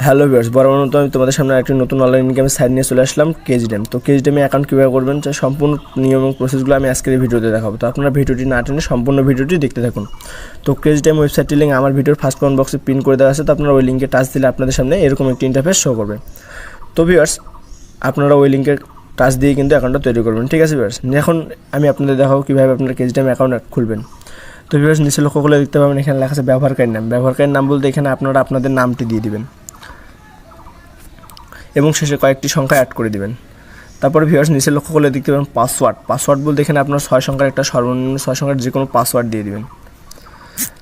Hello viewers, বরাবর মতো আমি তোমাদের সামনে একটি নতুন অনলাইন ইনকামের সাইট নিয়ে চলে আসলাম কেজিডেম। তো কেজিডেমে অ্যাকাউন্ট কীভাবে করবেন তার সম্পূর্ণ নিয়ম এবং প্রসেসগুলো আমি আজকের এই ভিডিওতে দেখাবো। তো আপনারা ভিডিওটি না টেনে সম্পূর্ণ ভিডিওটি দেখতে থাকুন। তো কেজিডেম ওয়েবসাইটটির লিঙ্ক আমার ভিডিওর ফার্স্ট কমেন্ট বক্সে পিন করে দেওয়া আছে। তো আপনারা ওই লিঙ্কে টাচ দিলে আপনাদের সামনে এরকম একটি ইন্টারফেস শো করবে। তো ভিউয়ার্স, আপনারা ওই লিঙ্কে টাচ দিয়ে কিন্তু অ্যাকাউন্টটা তৈরি করবেন, ঠিক আছে ভিউয়ার্স। এখন আমি আপনাদের দেখাবো কীভাবে আপনারা কেজিডেম অ্যাকাউন্ট খুলবেন। তো ভিউয়ার্স, নিচে লক্ষ্য করলে দেখতে পাবেন এখানে লেখা আছে ব্যবহারকারীর নাম। ব্যবহারকারীর নাম বলতে এখানে আপনারা আপনাদের নামটি দিয়ে দিবেন এবং শেষে কয়েকটি সংখ্যা অ্যাড করে দিবেন। তারপরে ভিউয়ার্স, নিচে লক্ষ্য করলে দেখতে পাবেন পাসওয়ার্ড বলতে এখানে আপনার 6 সংখ্যার একটা সর্বনিম্ন 6 সংখ্যার যে কোনো পাসওয়ার্ড দিয়ে দিবেন।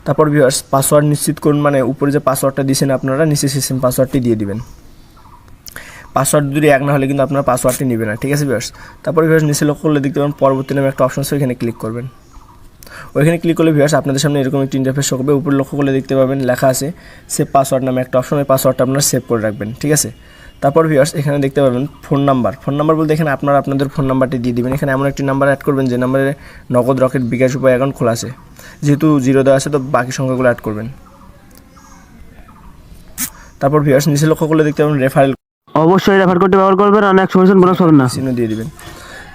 তারপর ভিউয়ার্স, পাসওয়ার্ড নিশ্চিত করুন, মানে উপরে যে পাসওয়ার্ডটা দিয়েছেন আপনারা নিচে সিস্টেম পাসওয়ার্ডটি দিয়ে দিবেন। পাসওয়ার্ড যদি এক না হলে কিন্তু আপনারা পাসওয়ার্ডটি নেবেন না, ঠিক আছে ভিউয়ার্স। তারপরে ভিউয়ার্স, নিচে লক্ষ্য করলে দেখতে পাবেন পরবর্তী নামে একটা অপশন আছে, ওইখানে ক্লিক করবেন। ওইখানে ক্লিক করলে ভিউয়ার্স আপনাদের সামনে এরকম একটি ইন্টারফেস শো করবে। উপরে লক্ষ্য করলে দেখতে পাবেন লেখা আছে সেভ পাসওয়ার্ড নামে একটা অপশন, ওই পাসওয়ার্ডটা আপনারা সেভ করে রাখবেন, ঠিক আছে। তারপর ভিউয়ার্স, এখানে দেখতে পাবেন ফোন নাম্বার বলতে এখানে আপনারা আপনাদের ফোন নাম্বারটি দিয়ে দিবেন। এখানে এমন একটি নাম্বার অ্যাড করবেন যে নাম্বারে নগদ, রকেট, বিকাশ, উপায় অ্যাকাউন্ট খোলা আছে। যেহেতু 0 দেওয়া আছে তো বাকি সংখ্যাগুলো অ্যাড করবেন। তারপর ভিউয়ার্স, নিচে লক্ষ্য করলে দেখতে পাবেন রেফারেল, অবশ্যই রেফার করতে ব্যবহার করবেন, আর 100% বোনাস পাবেন না। চিহ্ন দিয়ে দিবেন।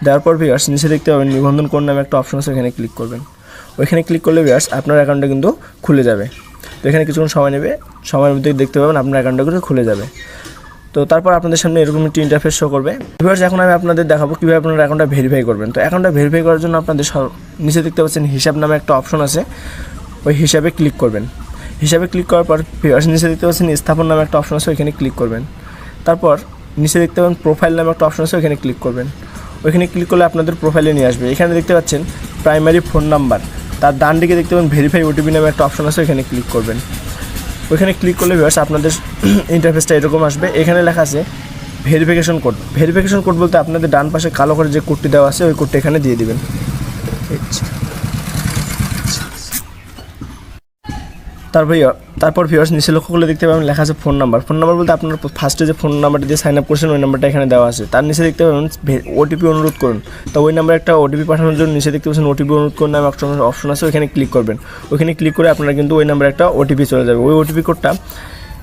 দেওয়ার পর ভিউয়ার্স, নিচে দেখতে পাবেন নিবন্ধন কোড নামে একটা অপশন আছে, ওখানে ক্লিক করবেন। ওইখানে ক্লিক করলে ভিউয়ার্স আপনার অ্যাকাউন্টটা কিন্তু খুলে যাবে। তো এখানে কিছুক্ষণ সময় নেবে, সময়ের মধ্যে দেখতে পাবেন আপনার অ্যাকাউন্টটা কিন্তু খুলে যাবে। তো তারপর আপনাদের সামনে এরকম একটি ইন্টারফেস শো করবে। ভিউয়ার্স, এখন আমি আপনাদের দেখাবো কীভাবে আপনারা অ্যাকাউন্টটা ভেরিফাই করবেন। তো অ্যাকাউন্টটা ভেরিফাই করার জন্য আপনাদের নিচে দেখতে পাচ্ছেন হিসাব নামে একটা অপশন আছে, ওই হিসাবে ক্লিক করবেন। হিসাবে ক্লিক করার পর ভিউয়ার্স, নিচে দেখতে পাচ্ছেন স্থাপন নামে একটা অপশন আছে, ওইখানে ক্লিক করবেন। তারপর নিচে দেখতে পাবেন প্রোফাইল নামে একটা অপশন আছে, ওইখানে ক্লিক করবেন। ওইখানে ক্লিক করলে আপনাদের প্রোফাইলে নিয়ে আসবে। এখানে দেখতে পাচ্ছেন প্রাইমারি ফোন নাম্বার, তার ডান দিকে দেখতে পাবেন ভেরিফাই ওটিপি নামে একটা অপশন আছে, ওইখানে ক্লিক করবেন। ওইখানে ক্লিক করলে ভিউয়ার্স আপনাদের ইন্টারফেসটা এরকম আসবে। এখানে লেখা আছে ভেরিফিকেশন কোড বলতে আপনাদের ডান পাশে কালো করে যে কোডটি দেওয়া আছে ওই কোডটি এখানে দিয়ে দিবেন। তারপর ভিউয়ার্স, নিচে লক্ষ্য করলে দেখতে পাবেন লেখা আছে ফোন নাম্বার বলতে আপনার ফার্স্টে যে ফোন নাম্বারটি দিয়ে সাইন আপ করছেন ওই নাম্বারটা এখানে দেওয়া আছে। তার নিচে দেখতে পাবেন ওটিপি অনুরোধ করুন। তো ওই নাম্বারে একটা ওটিপি পাঠানোর জন্য নিচে দেখতে পাচ্ছেন ওটিপি অনুরোধ করুন নামে অপশন আছে, ওইখানে ক্লিক করবেন। ওইখানে ক্লিক করে আপনারা কিন্তু ওই নাম্বারে একটা ওটিপি চলে যাবে। ওই ওটিপি কোডটা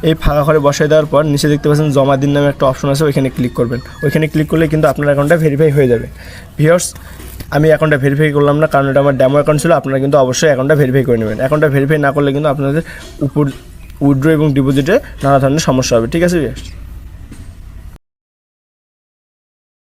এই ফাঁকা ঘরে বসায় দেওয়ার পর নিচে দেখতে পাচ্ছেন জমা দিন নামে একটা অপশন আছে, ওইখানে ক্লিক করবেন। ওইখানে ক্লিক করলে কিন্তু আপনার অ্যাকাউন্টটা ভেরিফাই হয়ে যাবে। ভিউয়ার্স, আমি অ্যাকাউন্টটা ভেরিফাই করলাম না, কারণ এটা আমার ডেমো অ্যাকাউন্ট ছিল। আপনারা কিন্তু অবশ্যই অ্যাকাউন্টটা ভেরিফাই করে নেবেন। অ্যাকাউন্টটা ভেরিফাই না করলে কিন্তু আপনাদের উপর উইথড্র এবং ডিপোজিটে নানা ধরনের সমস্যা হবে, ঠিক আছে ভিউয়ার্স।